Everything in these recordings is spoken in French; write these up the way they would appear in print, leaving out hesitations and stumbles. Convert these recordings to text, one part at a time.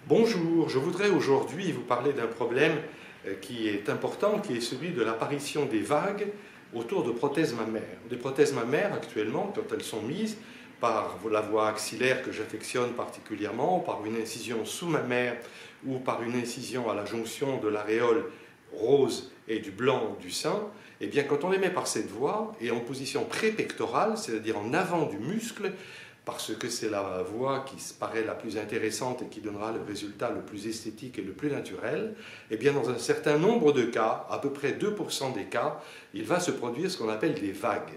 Bonjour, je voudrais aujourd'hui vous parler d'un problème qui est important, qui est celui de l'apparition des vagues autour de prothèses mammaires. Des prothèses mammaires, actuellement, quand elles sont mises par la voie axillaire que j'affectionne particulièrement, par une incision sous-mammaire ou par une incision à la jonction de l'aréole rose et du blanc du sein, eh bien, quand on les met par cette voie et en position pré-pectorale, c'est-à-dire en avant du muscle, parce que c'est la voie qui paraît la plus intéressante et qui donnera le résultat le plus esthétique et le plus naturel, eh bien dans un certain nombre de cas, à peu près 2% des cas, il va se produire ce qu'on appelle des vagues.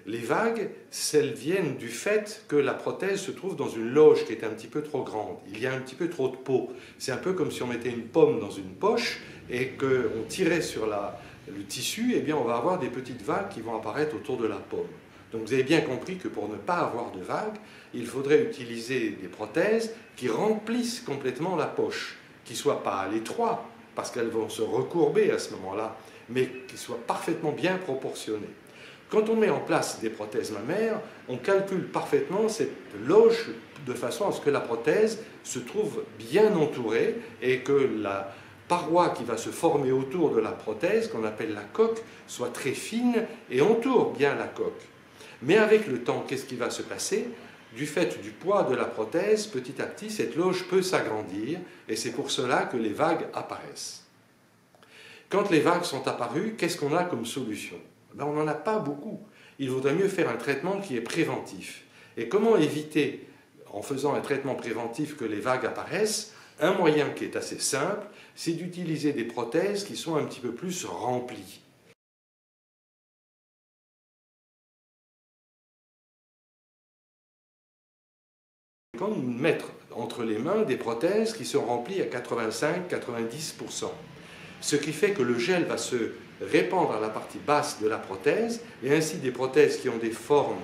Les vagues, elles viennent du fait que la prothèse se trouve dans une loge qui est un petit peu trop grande. Il y a un petit peu trop de peau. C'est un peu comme si on mettait une pomme dans une poche et qu'on tirait sur le tissu, eh bien on va avoir des petites vagues qui vont apparaître autour de la pomme. Donc vous avez bien compris que pour ne pas avoir de vagues, il faudrait utiliser des prothèses qui remplissent complètement la poche, qui ne soient pas à l'étroit, parce qu'elles vont se recourber à ce moment-là, mais qui soient parfaitement bien proportionnées. Quand on met en place des prothèses mammaires, on calcule parfaitement cette loge de façon à ce que la prothèse se trouve bien entourée et que la paroi qui va se former autour de la prothèse, qu'on appelle la coque, soit très fine et entoure bien la coque. Mais avec le temps, qu'est-ce qui va se passer? Du fait du poids de la prothèse, petit à petit, cette loge peut s'agrandir et c'est pour cela que les vagues apparaissent. Quand les vagues sont apparues, qu'est-ce qu'on a comme solution? Ben, on n'en a pas beaucoup. Il vaudrait mieux faire un traitement qui est préventif. Et comment éviter, en faisant un traitement préventif, que les vagues apparaissent? Un moyen qui est assez simple, c'est d'utiliser des prothèses qui sont un petit peu plus remplies. Quand nous mettre entre les mains des prothèses qui sont remplies à 85-90%. Ce qui fait que le gel va se répandre à la partie basse de la prothèse, et ainsi des prothèses qui ont des formes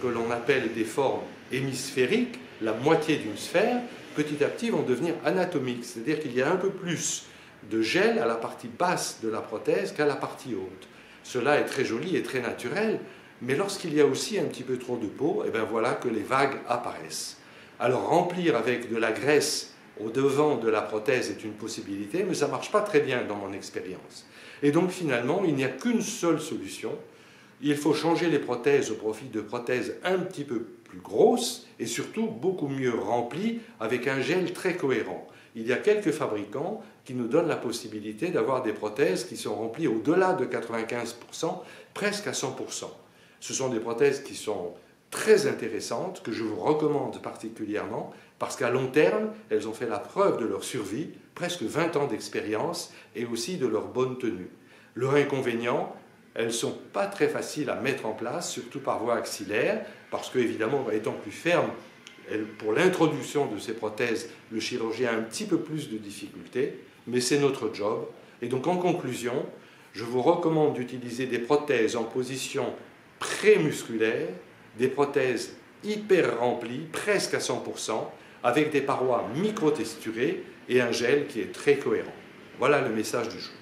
que l'on appelle des formes hémisphériques, la moitié d'une sphère, petit à petit vont devenir anatomiques, c'est-à-dire qu'il y a un peu plus de gel à la partie basse de la prothèse qu'à la partie haute. Cela est très joli et très naturel, mais lorsqu'il y a aussi un petit peu trop de peau, et bien voilà que les vagues apparaissent. Alors remplir avec de la graisse au devant de la prothèse est une possibilité, mais ça ne marche pas très bien dans mon expérience. Et donc finalement, il n'y a qu'une seule solution. Il faut changer les prothèses au profit de prothèses un petit peu plus grosses et surtout beaucoup mieux remplies avec un gel très cohérent. Il y a quelques fabricants qui nous donnent la possibilité d'avoir des prothèses qui sont remplies au-delà de 95%, presque à 100%. Ce sont des prothèses qui sont très intéressantes, que je vous recommande particulièrement, parce qu'à long terme, elles ont fait la preuve de leur survie, presque 20 ans d'expérience, et aussi de leur bonne tenue. Leur inconvénient, elles ne sont pas très faciles à mettre en place, surtout par voie axillaire, parce que, évidemment, étant plus fermes, pour l'introduction de ces prothèses, le chirurgien a un petit peu plus de difficultés, mais c'est notre job. Et donc, en conclusion, je vous recommande d'utiliser des prothèses en position prémusculaire, des prothèses hyper remplies, presque à 100%, avec des parois micro-texturées et un gel qui est très cohérent. Voilà le message du jour.